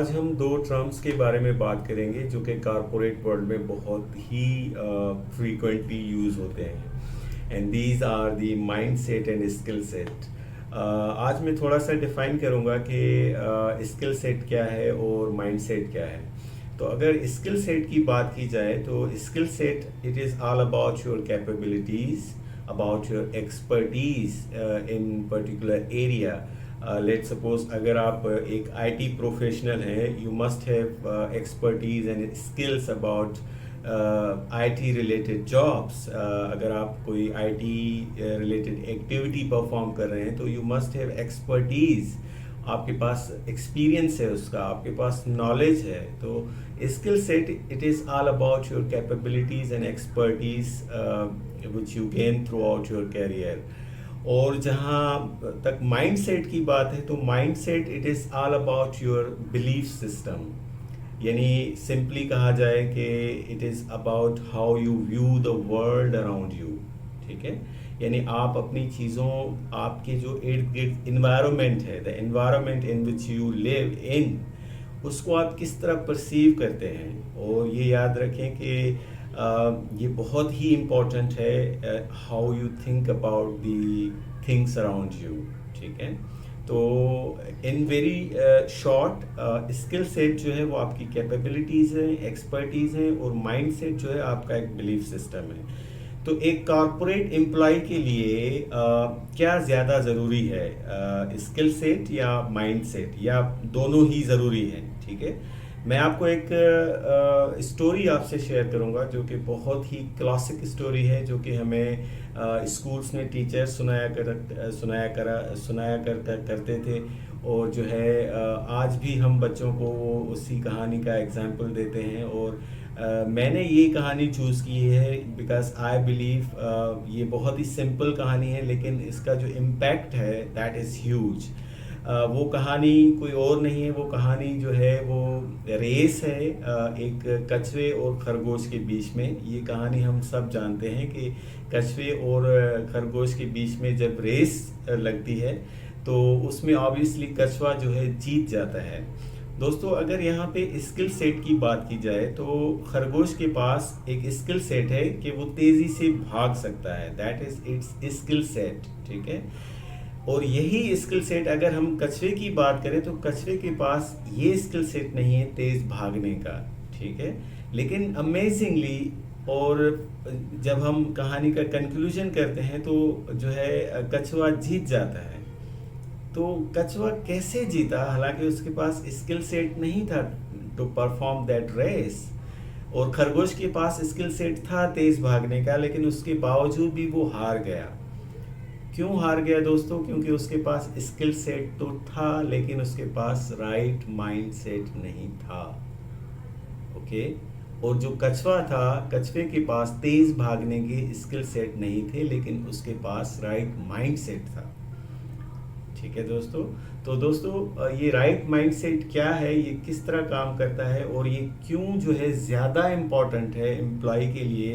आज हम दो टर्म्स के बारे में बात करेंगे जो कि कारपोरेट वर्ल्ड में बहुत ही फ्रीक्वेंटली यूज़ होते हैं and these are the mind set and skill set. आज मैं थोड़ा सा डिफाइन करूँगा कि स्किल सेट क्या है और माइंड सेट क्या है। तो अगर स्किल सेट की बात की जाए तो skill set it is all about your capabilities, about your expertise in particular area. Let's suppose अगर आप एक आईटी प्रोफेशनल हैं, you must have expertise and skills about IT related jobs. अगर आप कोई आईटी रिलेटेड एक्टिविटी परफॉर्म कर रहे हैं तो यू मस्ट हैव एक्सपर्टीज, आपके पास एक्सपीरियंस है उसका, आपके पास नॉलेज है। तो skill set it is all about your capabilities and expertise which you gain throughout your career. और जहाँ तक माइंड सेट की बात है तो mind set it is all about your belief system, यानी सिंपली कहा जाए कि it is about how you view the world around you. ठीक है, यानी आप अपनी चीज़ों, आपके जो इर्द गिर्द इन्वायरमेंट है, the environment in which you live in, उसको आप किस तरह परसीव करते हैं। और ये याद रखें कि ये बहुत ही इम्पोर्टेंट है, how you think about the things around you. ठीक है, तो in very short skill set जो है वो आपकी कैपेबिलिटीज़ हैं, एक्सपर्टीज़ हैं, और माइंड सेट जो है आपका एक बिलीफ सिस्टम है। तो एक कॉरपोरेट एम्प्लॉय के लिए क्या ज़्यादा ज़रूरी है, स्किल सेट या माइंड सेट, या दोनों ही ज़रूरी हैं। ठीक है, मैं आपको एक स्टोरी आपसे शेयर करूंगा जो कि बहुत ही क्लासिक स्टोरी है, जो कि हमें स्कूल्स में टीचर सुनाया करते थे। और जो है आज भी हम बच्चों को उसी कहानी का एग्जाम्पल देते हैं। और मैंने ये कहानी चूज़ की है बिकॉज आई बिलीव ये बहुत ही सिंपल कहानी है, लेकिन इसका जो इम्पैक्ट है दैट इज़ ह्यूज। वो कहानी कोई और नहीं है, वो कहानी जो है वो रेस है एक कछुए और खरगोश के बीच में। ये कहानी हम सब जानते हैं कि कछुए और खरगोश के बीच में जब रेस लगती है तो उसमें ऑब्वियसली कछुआ जो है जीत जाता है। दोस्तों, अगर यहाँ पे स्किल सेट की बात की जाए तो खरगोश के पास एक स्किल सेट है कि वो तेज़ी से भाग सकता है, that is it's skill set. ठीक है, और यही स्किल सेट अगर हम कछुए की बात करें तो कछुए के पास ये स्किल सेट नहीं है तेज़ भागने का। ठीक है, लेकिन अमेजिंगली, और जब हम कहानी का कंक्लूजन करते हैं तो जो है कछुआ जीत जाता है। तो कछुआ कैसे जीता, हालांकि उसके पास स्किल सेट नहीं था टू परफॉर्म दैट रेस, और खरगोश के पास स्किल सेट था तेज़ भागने का, लेकिन उसके बावजूद भी वो हार गया। क्यों हार गया दोस्तों? क्योंकि उसके पास स्किल सेट तो था लेकिन उसके पास राइट माइंड सेट नहीं था। ओके, और जो कछुआ था, कछुए के पास तेज भागने के स्किल सेट नहीं थे लेकिन उसके पास राइट माइंड सेट था। ठीक है दोस्तों, तो दोस्तों ये राइट माइंड सेट क्या है, ये किस तरह काम करता है, और ये क्यों जो है ज़्यादा इम्पॉर्टेंट है एम्प्लॉय के लिए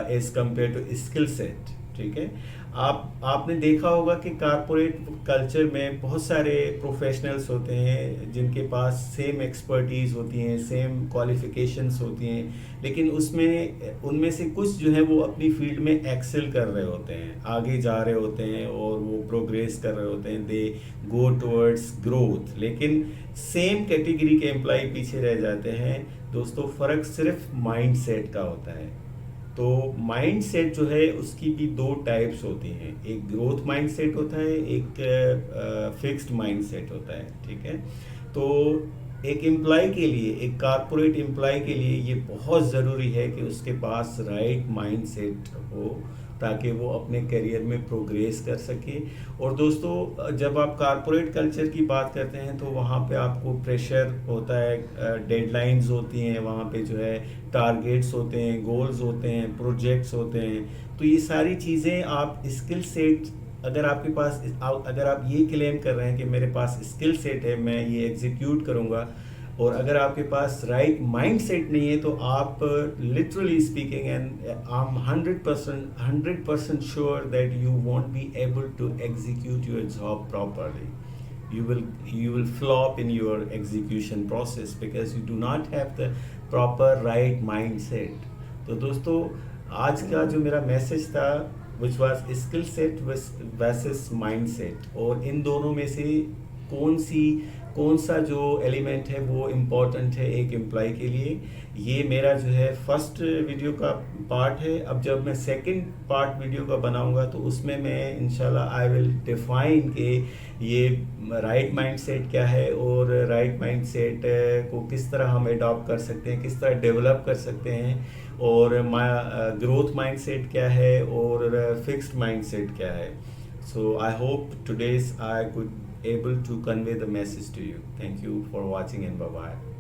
as compare to skill set. ठीक है, आपने देखा होगा कि कारपोरेट कल्चर में बहुत सारे प्रोफेशनल्स होते हैं जिनके पास सेम एक्सपर्टीज़ होती हैं, सेम क्वालिफिकेशंस होती हैं, लेकिन उनमें से कुछ जो है वो अपनी फील्ड में एक्सेल कर रहे होते हैं, आगे जा रहे होते हैं और वो प्रोग्रेस कर रहे होते हैं, दे गो टुवर्ड्स ग्रोथ। लेकिन सेम कैटेगरी के एम्प्लॉय पीछे रह जाते हैं। दोस्तों, फ़र्क सिर्फ माइंड सेट का होता है। तो माइंड सेट जो है उसकी भी दो टाइप्स होती हैं, एक ग्रोथ माइंड सेट होता है, एक फिक्स्ड माइंड सेट होता है। ठीक है, तो एक एम्प्लॉय के लिए, एक कारपोरेट एम्प्लॉय के लिए ये बहुत ज़रूरी है कि उसके पास राइट माइंड सेट हो ताकि वो अपने करियर में प्रोग्रेस कर सके। और दोस्तों, जब आप कारपोरेट कल्चर की बात करते हैं तो वहाँ पे आपको प्रेशर होता है, डेडलाइंस होती हैं, वहाँ पे जो है टारगेट्स होते हैं, गोल्स होते हैं, प्रोजेक्ट्स होते हैं। तो ये सारी चीज़ें आप स्किल सेट, अगर आपके पास, अगर आप ये क्लेम कर रहे हैं कि मेरे पास स्किल सेट है, मैं ये एग्जीक्यूट करूँगा, और अगर आपके पास राइट माइंड सेट नहीं है तो आप literally speaking, and I am 100% sure that you won't be able to execute your job properly. you will flop in your execution process because you do not have the proper right mindset. तो दोस्तों, आज का जो मेरा message था which was skill set versus mindset, और इन दोनों में से कौन सा जो एलिमेंट है वो इम्पोर्टेंट है एक एम्प्लॉय के लिए, ये मेरा जो है फर्स्ट वीडियो का पार्ट है. अब जब मैं सेकंड पार्ट वीडियो का बनाऊंगा तो उसमें मैं इंशाल्लाह आई विल डिफाइन के ये राइट माइंडसेट क्या है और राइट माइंडसेट को किस तरह हम अडॉप्ट कर सकते हैं, किस तरह डेवलप कर सकते हैं, और ग्रोथ माइंडसेट क्या है और फिक्स्ड माइंडसेट क्या है. So I hope today's I could able to convey the message to you. Thank you for watching and bye bye.